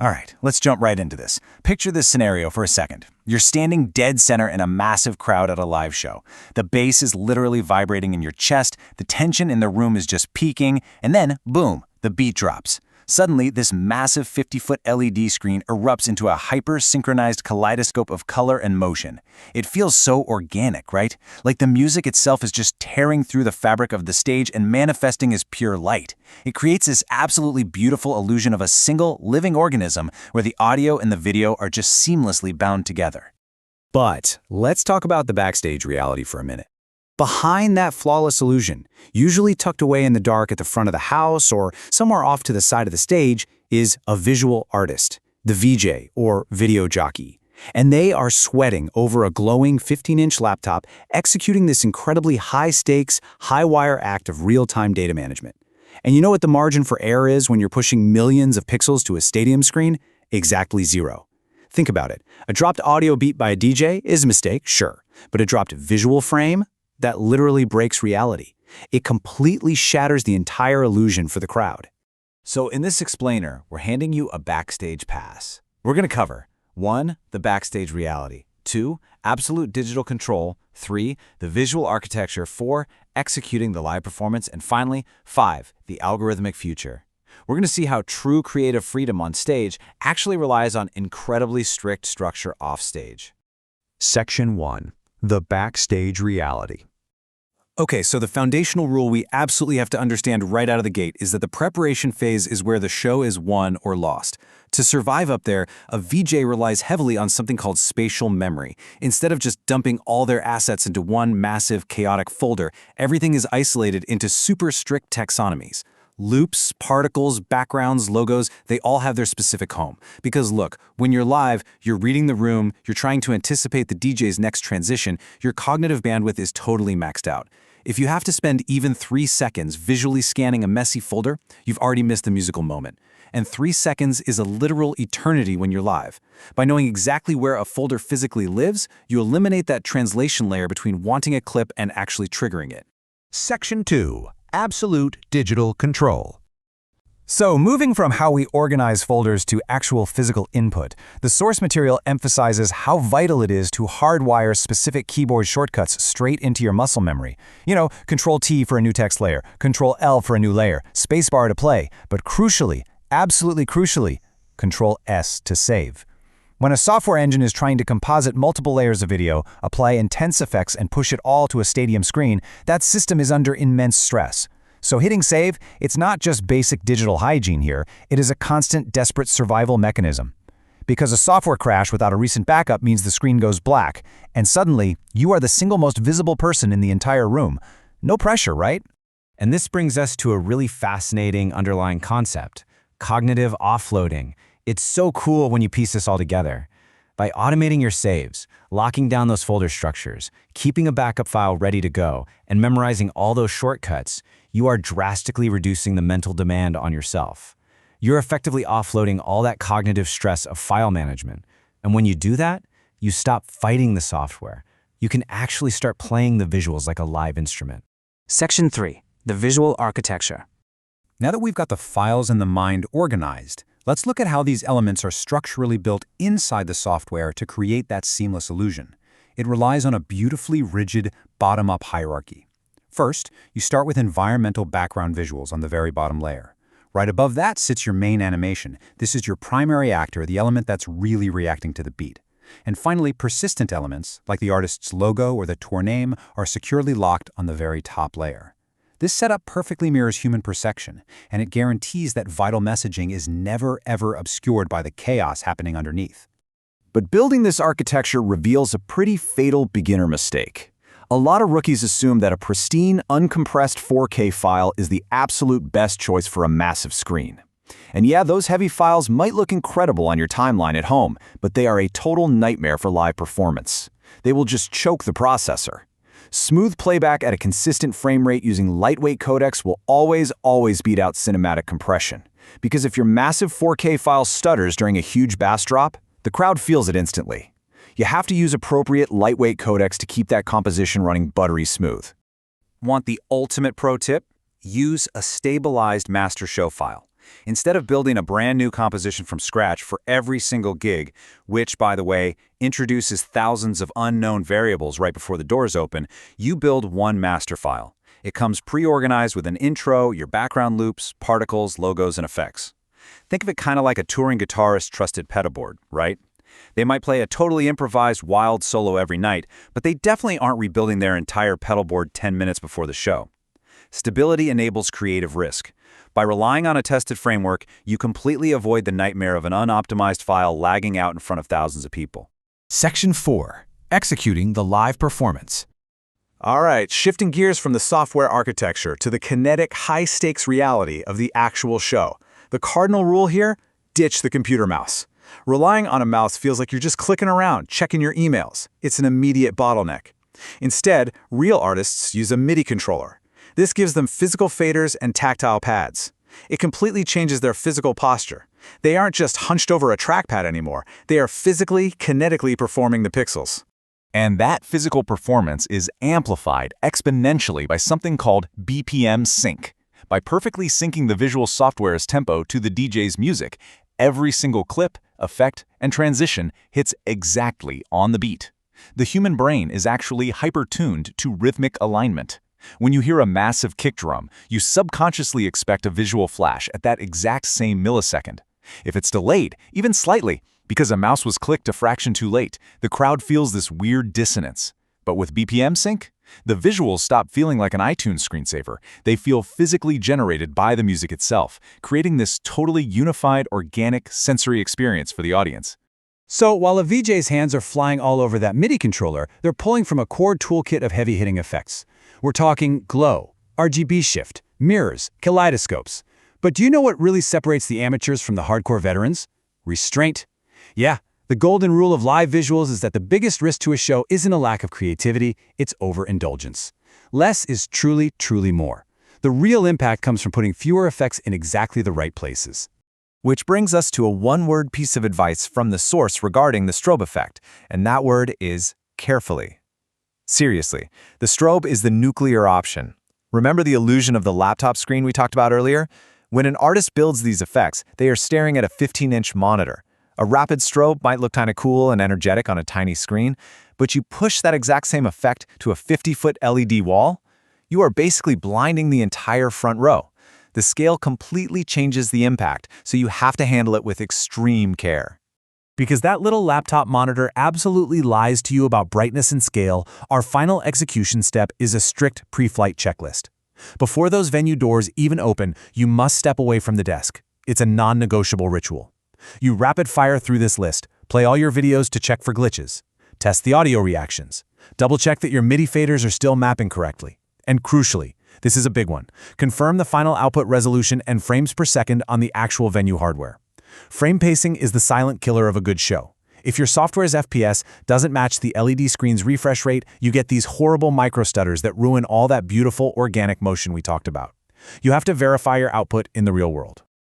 All right, let's jump right into this. Picture this scenario for a second. You're standing dead center in a massive crowd at a live show. The bass is literally vibrating in your chest, the tension in the room is just peaking, and then, boom, the beat drops. Suddenly, this massive 50-foot LED screen erupts into a hyper-synchronized kaleidoscope of color and motion. It feels so organic, right? Like the music itself is just tearing through the fabric of the stage and manifesting as pure light. It creates this absolutely beautiful illusion of a single, living organism where the audio and the video are just seamlessly bound together. But let's talk about the backstage reality for a minute. Behind that flawless illusion, usually tucked away in the dark at the front of the house or somewhere off to the side of the stage, is a visual artist, the VJ or video jockey. And they are sweating over a glowing 15-inch laptop, executing this incredibly high-stakes, high-wire act of real-time data management. And you know what the margin for error is when you're pushing millions of pixels to a stadium screen? Exactly zero. Think about it. A dropped audio beat by a DJ is a mistake, sure. But a dropped visual frame? That literally breaks reality. It completely shatters the entire illusion for the crowd. So in this explainer, we're handing you a backstage pass. We're going to cover 1. The backstage reality, 2. Absolute digital control, 3. The visual architecture, 4. Executing the live performance, and finally, 5. The algorithmic future. We're going to see how true creative freedom on stage actually relies on incredibly strict structure offstage. Section 1. The backstage reality. Okay, so the foundational rule we absolutely have to understand right out of the gate is that the preparation phase is where the show is won or lost. To survive up there, a VJ relies heavily on something called spatial memory. Instead of just dumping all their assets into one massive, chaotic folder, everything is isolated into super strict taxonomies. Loops, particles, backgrounds, logos, they all have their specific home. Because look, when you're live, you're reading the room, you're trying to anticipate the DJ's next transition, your cognitive bandwidth is totally maxed out. If you have to spend even 3 seconds visually scanning a messy folder, you've already missed the musical moment. And 3 seconds is a literal eternity when you're live. By knowing exactly where a folder physically lives, you eliminate that translation layer between wanting a clip and actually triggering it. Section 2. Absolute digital control. So, moving from how we organize folders to actual physical input, the source material emphasizes how vital it is to hardwire specific keyboard shortcuts straight into your muscle memory. You know, Control-T for a new text layer, Control-L for a new layer, spacebar to play, but crucially, absolutely crucially, Control-S to save. When a software engine is trying to composite multiple layers of video, apply intense effects, and push it all to a stadium screen, that system is under immense stress. So hitting save, it's not just basic digital hygiene here, it is a constant, desperate survival mechanism. Because a software crash without a recent backup means the screen goes black, and suddenly, you are the single most visible person in the entire room. No pressure, right? And this brings us to a really fascinating underlying concept: cognitive offloading. It's so cool when you piece this all together. By automating your saves, locking down those folder structures, keeping a backup file ready to go, and memorizing all those shortcuts, you are drastically reducing the mental demand on yourself. You're effectively offloading all that cognitive stress of file management. And when you do that, you stop fighting the software. You can actually start playing the visuals like a live instrument. Section 3. The visual architecture. Now that we've got the files and the mind organized, let's look at how these elements are structurally built inside the software to create that seamless illusion. It relies on a beautifully rigid bottom-up hierarchy. First, you start with environmental background visuals on the very bottom layer. Right above that sits your main animation. This is your primary actor, the element that's really reacting to the beat. And finally, persistent elements, like the artist's logo or the tour name, are securely locked on the very top layer. This setup perfectly mirrors human perception, and it guarantees that vital messaging is never ever obscured by the chaos happening underneath. But building this architecture reveals a pretty fatal beginner mistake. A lot of rookies assume that a pristine, uncompressed 4K file is the absolute best choice for a massive screen. And yeah, those heavy files might look incredible on your timeline at home, but they are a total nightmare for live performance. They will just choke the processor. Smooth playback at a consistent frame rate using lightweight codecs will always beat out cinematic compression. Because if your massive 4K file stutters during a huge bass drop, the crowd feels it instantly. You have to use appropriate lightweight codecs to keep that composition running buttery smooth. Want the ultimate pro tip? Use a stabilized master show file. Instead of building a brand new composition from scratch for every single gig, which, by the way, introduces thousands of unknown variables right before the doors open, you build one master file. It comes pre-organized with an intro, your background loops, particles, logos, and effects. Think of it kind of like a touring guitarist's trusted pedal board, right? They might play a totally improvised wild solo every night, but they definitely aren't rebuilding their entire pedal board 10 minutes before the show. Stability enables creative risk. By relying on a tested framework, you completely avoid the nightmare of an unoptimized file lagging out in front of thousands of people. Section 4. Executing the live performance. All right, shifting gears from the software architecture to the kinetic, high-stakes reality of the actual show. The cardinal rule here: ditch the computer mouse. Relying on a mouse feels like you're just clicking around, checking your emails. It's an immediate bottleneck. Instead, real artists use a MIDI controller. This gives them physical faders and tactile pads. It completely changes their physical posture. They aren't just hunched over a trackpad anymore. They are physically, kinetically performing the pixels. And that physical performance is amplified exponentially by something called BPM sync. By perfectly syncing the visual software's tempo to the DJ's music, every single clip, effect, and transition hits exactly on the beat. The human brain is actually hyper-tuned to rhythmic alignment. When you hear a massive kick drum, you subconsciously expect a visual flash at that exact same millisecond. If it's delayed, even slightly, because a mouse was clicked a fraction too late, the crowd feels this weird dissonance. But with BPM sync, the visuals stop feeling like an iTunes screensaver. They feel physically generated by the music itself, creating this totally unified, organic sensory experience for the audience. So while a VJ's hands are flying all over that MIDI controller, they're pulling from a core toolkit of heavy-hitting effects. We're talking glow, RGB shift, mirrors, kaleidoscopes. But do you know what really separates the amateurs from the hardcore veterans? Restraint. Yeah, the golden rule of live visuals is that the biggest risk to a show isn't a lack of creativity, it's overindulgence. Less is truly, truly more. The real impact comes from putting fewer effects in exactly the right places. Which brings us to a one-word piece of advice from the source regarding the strobe effect, and that word is carefully. Seriously, the strobe is the nuclear option. Remember the illusion of the laptop screen we talked about earlier? When an artist builds these effects, they are staring at a 15-inch monitor. A rapid strobe might look kind of cool and energetic on a tiny screen, but you push that exact same effect to a 50-foot LED wall, you are basically blinding the entire front row. The scale completely changes the impact, so you have to handle it with extreme care. Because that little laptop monitor absolutely lies to you about brightness and scale, our final execution step is a strict pre-flight checklist. Before those venue doors even open, you must step away from the desk. It's a non-negotiable ritual. You rapid fire through this list, play all your videos to check for glitches, test the audio reactions, double-check that your MIDI faders are still mapping correctly, and crucially, this is a big one, confirm the final output resolution and frames per second on the actual venue hardware. Frame pacing is the silent killer of a good show. If your software's FPS doesn't match the LED screen's refresh rate, you get these horrible microstutters that ruin all that beautiful organic motion we talked about. You have to verify your output in the real world.